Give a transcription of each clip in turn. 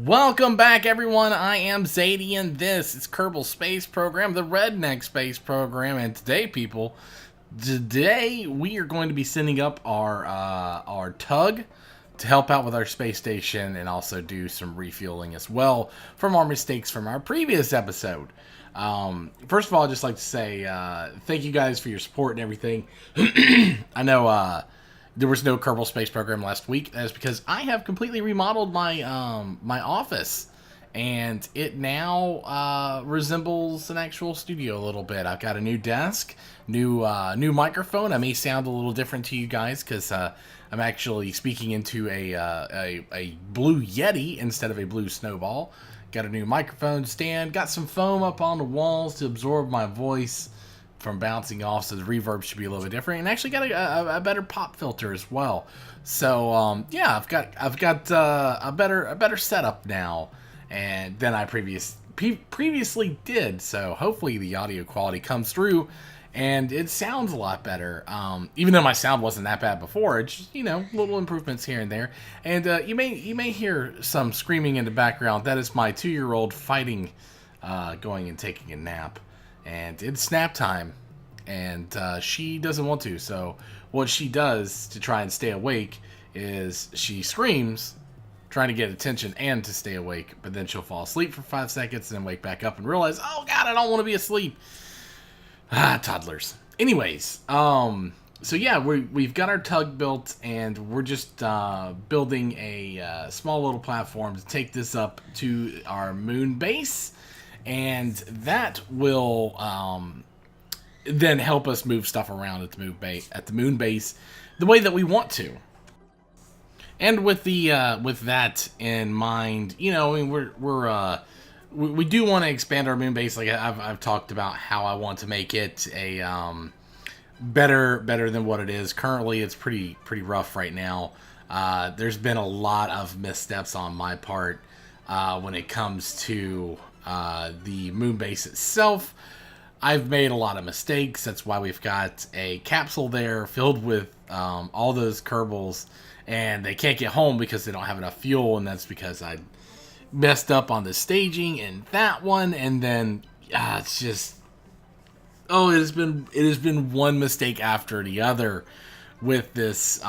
Welcome back, everyone. I am Zadian. This is Kerbal Space Program, the Redneck Space Program, and today we are going to be sending up our tug to help out with our space station and also do some refueling as well from our mistakes from our previous episode. First of all, I'd just like to say thank you guys for your support and everything. I know there was no Kerbal Space Program last week. That is because I have completely remodeled my my office, and it now resembles an actual studio a little bit. I've got a new desk, new microphone. I may sound a little different to you guys because I'm actually speaking into a blue Yeti instead of a blue snowball. Got a new microphone stand. Got some foam up on the walls to absorb my voice from bouncing off, so the reverb should be a little bit different, and actually got a better pop filter as well. So yeah, I've got a better setup now, and than I previously did. So hopefully the audio quality comes through, and it sounds a lot better. Even though my sound wasn't that bad before, it's just, little improvements here and there. And you may hear some screaming in the background. That is my 2-year-old fighting, going and taking a nap. And it's nap time, and she doesn't want to. So what she does to try and stay awake is she screams, trying to get attention and to stay awake. But then she'll fall asleep for 5 seconds and then wake back up and realize, oh God, I don't want to be asleep. Toddlers. Anyways, so yeah, we've got our tug built, and we're just building a small little platform to take this up to our moon base. And that will then help us move stuff around at the moon base the way that we want to. And with that in mind, we do want to expand our moon base. Like I've talked about how I want to make it a better than what it is currently. It's pretty rough right now. There's been a lot of missteps on my part when it comes to the moon base itself. I've made a lot of mistakes. That's why we've got a capsule there filled with all those Kerbals, and they can't get home because they don't have enough fuel, and that's because I messed up on the staging in that one. And then it's just it has been one mistake after the other with this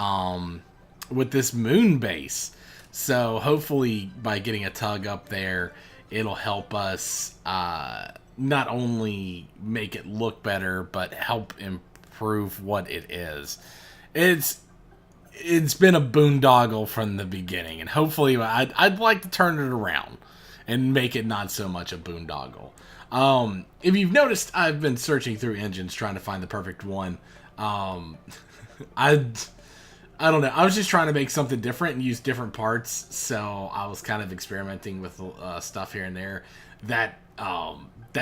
moon base. So hopefully by getting a tug up there, it'll help us not only make it look better, but help improve what it is. It's been a boondoggle from the beginning, and hopefully I'd like to turn it around and make it not so much a boondoggle. If you've noticed, I've been searching through engines trying to find the perfect one. I don't know. I was just trying to make something different and use different parts, so I was kind of experimenting with stuff here and there. That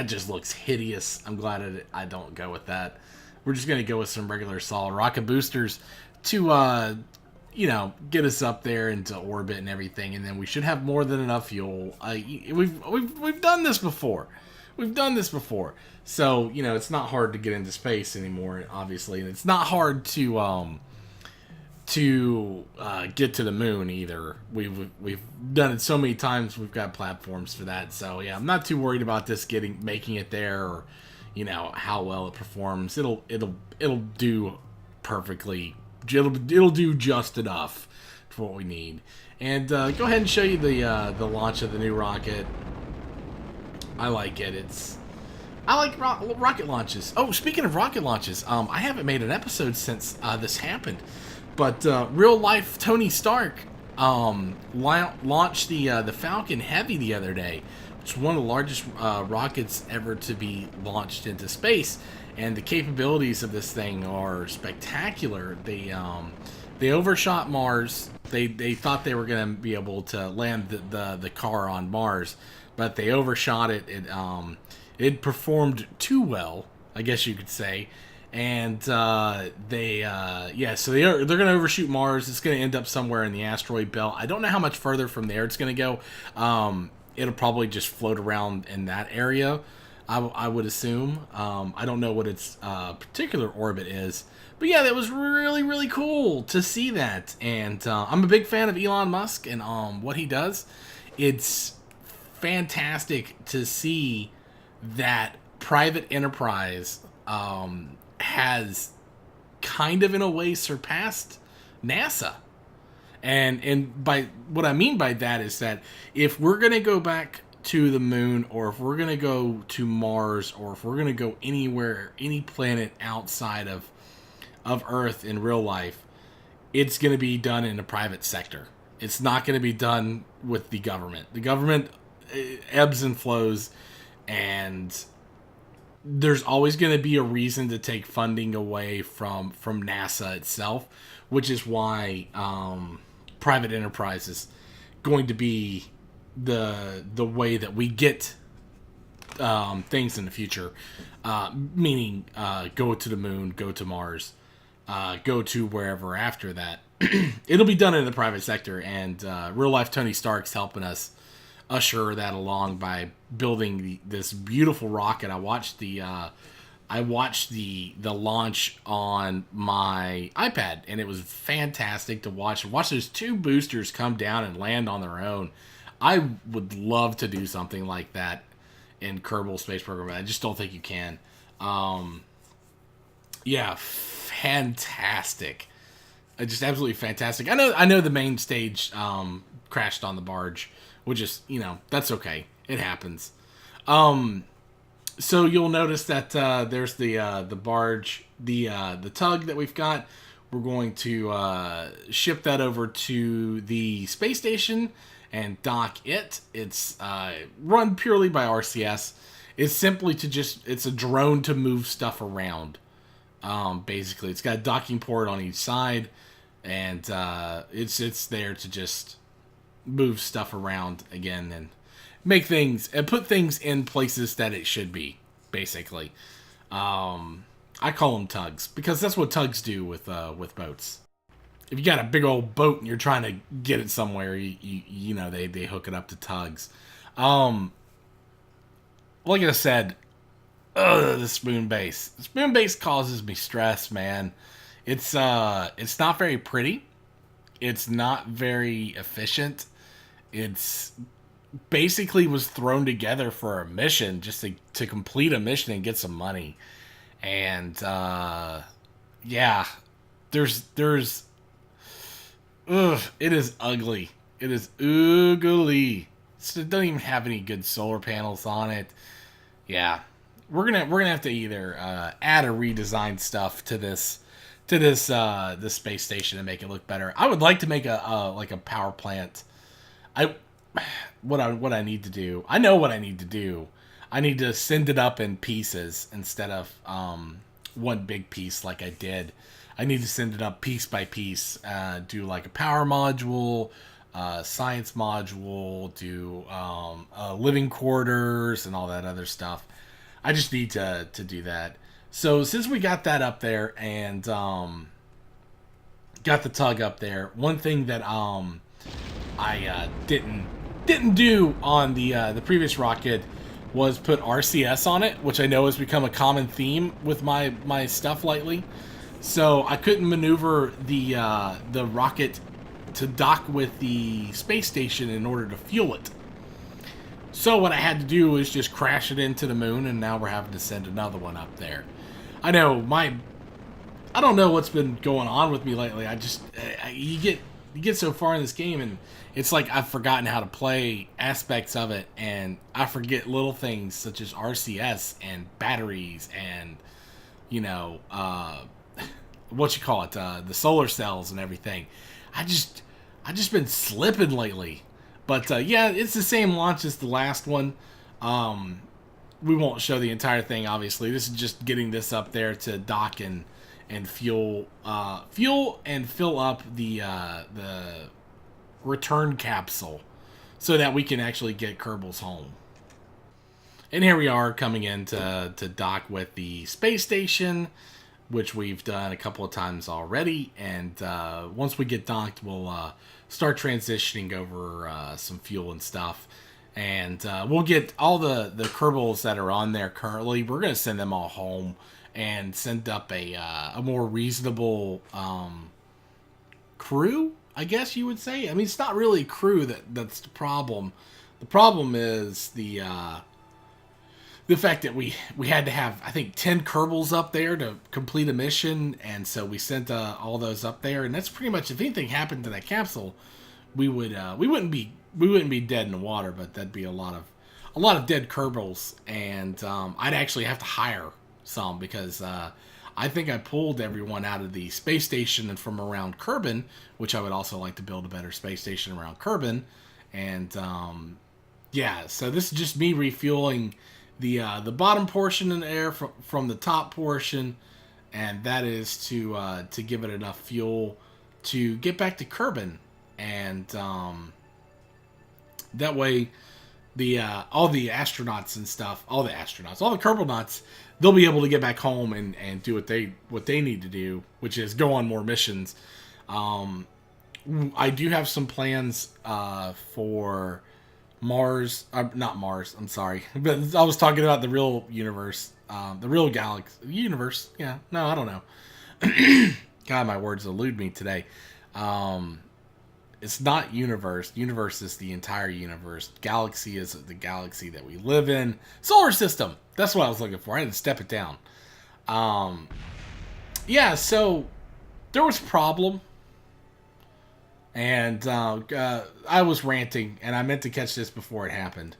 just looks hideous. I'm glad I don't go with that. We're just going to go with some regular solid rocket boosters to get us up there into orbit and everything, and then we should have more than enough fuel. We've done this before. So it's not hard to get into space anymore, obviously, and it's not hard to get to the moon either. We've done it so many times. We've got platforms for that. So yeah, I'm not too worried about this making it there, or how well it performs. It'll do perfectly. It'll do just enough for what we need. And go ahead and show you the launch of the new rocket. I like it. I like rocket launches. Oh, speaking of rocket launches, I haven't made an episode since this happened. But real life Tony Stark launched the Falcon Heavy the other day, which is one of the largest rockets ever to be launched into space. And the capabilities of this thing are spectacular. They overshot Mars. They thought they were going to be able to land the car on Mars, but they overshot it. It performed too well, I guess you could say. And so they're going to overshoot Mars. It's going to end up somewhere in the asteroid belt. I don't know how much further from there it's going to go. It'll probably just float around in that area, I would assume. I don't know what its particular orbit is. But yeah, that was really, really cool to see that. And I'm a big fan of Elon Musk and what he does. it's fantastic to see that private enterprise has kind of in a way surpassed NASA. And by what I mean by that is that if we're going to go back to the moon, or if we're going to go to Mars, or if we're going to go anywhere, any planet outside of Earth in real life, it's going to be done in the private sector. It's not going to be done with the government. The government ebbs and flows, and there's always going to be a reason to take funding away from NASA itself, which is why private enterprise is going to be the way that we get things in the future, meaning go to the moon, go to Mars, go to wherever after that. It'll be done in the private sector, and real life Tony Stark's helping us usher that along by building this beautiful rocket. I watched the launch on my iPad, and it was fantastic to watch. Watch those two boosters come down and land on their own. I would love to do something like that in Kerbal Space Program. I just don't think you can. Yeah, fantastic. Just absolutely fantastic. I know the main stage crashed on the barge, which is, that's okay. It happens. So you'll notice that there's the barge, the tug that we've got. We're going to ship that over to the space station and dock it. It's run purely by RCS. It's simply it's a drone to move stuff around. Basically, it's got a docking port on each side, and it's there to just move stuff around again and make things and put things in places that it should be. Basically, I call them tugs because that's what tugs do with boats. If you got a big old boat and you're trying to get it somewhere, they hook it up to tugs. Like I said, the spoon base. The spoon base causes me stress, man. It's not very pretty. It's not very efficient. It's basically was thrown together for a mission, just to complete a mission and get some money. And yeah, it is ugly. It is ugly. It doesn't even have any good solar panels on it. Yeah, we're gonna have to either add or redesign stuff to this space station and make it look better. I would like to make a power plant. What I need to do. I know what I need to do. I need to send it up in pieces instead of one big piece like I did. I need to send it up piece by piece. Do like a power module, science module, do living quarters and all that other stuff. I just need to do that. So since we got that up there and got the tug up there, one thing that I didn't do on the previous rocket was put RCS on it, which I know has become a common theme with my stuff lately. So I couldn't maneuver the rocket to dock with the space station in order to fuel it. So what I had to do was just crash it into the moon, and now we're having to send another one up there. I know I don't know what's been going on with me lately. You get so far in this game, and it's like I've forgotten how to play aspects of it, and I forget little things such as RCS and batteries and the solar cells and everything. I just been slipping lately. But yeah, it's the same launch as the last one. We won't show the entire thing, obviously. This is just getting this up there to dock and fuel and fill up the return capsule so that we can actually get Kerbal's home. And here we are coming in to dock with the space station, which we've done a couple of times already. And once we get docked, we'll start transitioning over some fuel and stuff. And we'll get all the Kerbals that are on there currently. We're going to send them all home and send up a more reasonable crew, I guess you would say. I mean, it's not really crew that's the problem. The problem is the fact that we had to have, I think, 10 Kerbals up there to complete a mission, and so we sent all those up there, and that's pretty much, if anything happened to that capsule, we wouldn't be dead in the water, but that'd be a lot of dead Kerbals, and I'd actually have to hire some, because I think I pulled everyone out of the space station and from around Kerbin, which I would also like to build a better space station around Kerbin, and yeah, so this is just me refueling the bottom portion in the air from the top portion, and that is to give it enough fuel to get back to Kerbin, and that way all the astronauts and stuff, all the Kerbal nuts, they'll be able to get back home and do what they need to do, which is go on more missions. I do have some plans for Mars, not Mars, I'm sorry. But I was talking about the real universe, the real galaxy, universe, yeah, no, I don't know. God, my words elude me today. It's not universe. Universe is the entire universe. Galaxy is the galaxy that we live in. Solar system, that's what I was looking for. I had to step it down. Yeah, so there was a problem. And I was ranting, and I meant to catch this before it happened.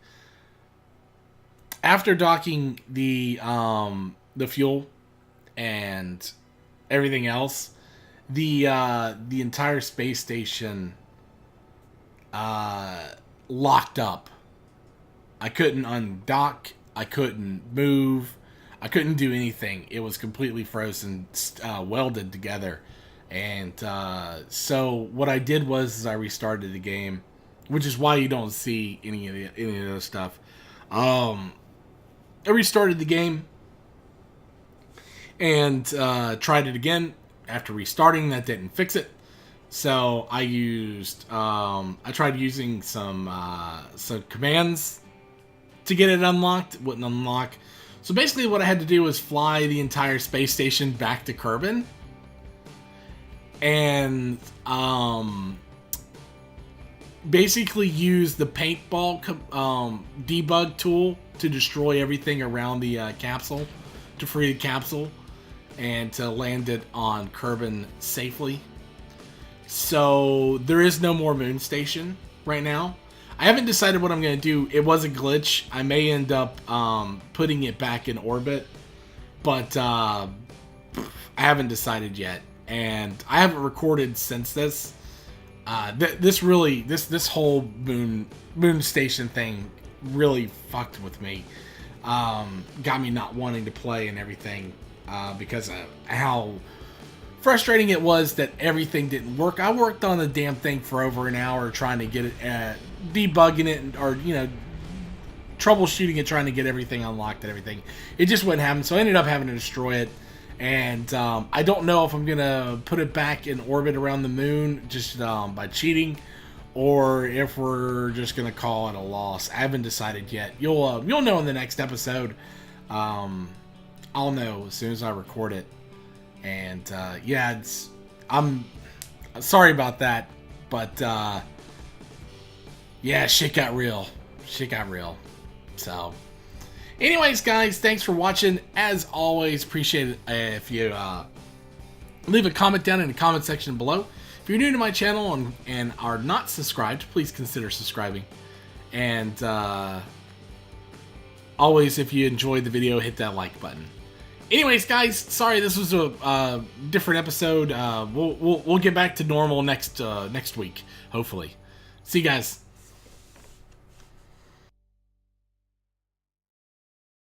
After docking the fuel and everything else, the entire space station locked up. I couldn't undock. I couldn't move. I couldn't do anything. It was completely frozen, welded together. And so what I did was I restarted the game, which is why you don't see any of the stuff. I restarted the game and tried it again. After restarting, that didn't fix it. So I tried using some commands to get it unlocked. It wouldn't unlock. So basically, what I had to do was fly the entire space station back to Kerbin. And basically use the paintball debug tool to destroy everything around the capsule, to free the capsule, and to land it on Kerbin safely. So there is no more moon station right now. I haven't decided what I'm going to do. It was a glitch. I may end up putting it back in orbit, but I haven't decided yet. And I haven't recorded since this. This whole moon station thing really fucked with me. Got me not wanting to play and everything because of how frustrating it was that everything didn't work. I worked on the damn thing for over an hour trying to get it, debugging it, or troubleshooting it, trying to get everything unlocked and everything. It just wouldn't happen, so I ended up having to destroy it. And I don't know if I'm gonna put it back in orbit around the moon just by cheating, or if we're just gonna call it a loss. I haven't decided yet. You'll know in the next episode. I'll know as soon as I record it. And yeah, I'm sorry about that, but yeah, shit got real. So. Anyways, guys, thanks for watching. As always, appreciate it if you leave a comment down in the comment section below. If you're new to my channel and are not subscribed, please consider subscribing. And always, if you enjoyed the video, hit that like button. Anyways, guys, sorry this was a different episode. We'll get back to normal next week, hopefully. See you guys.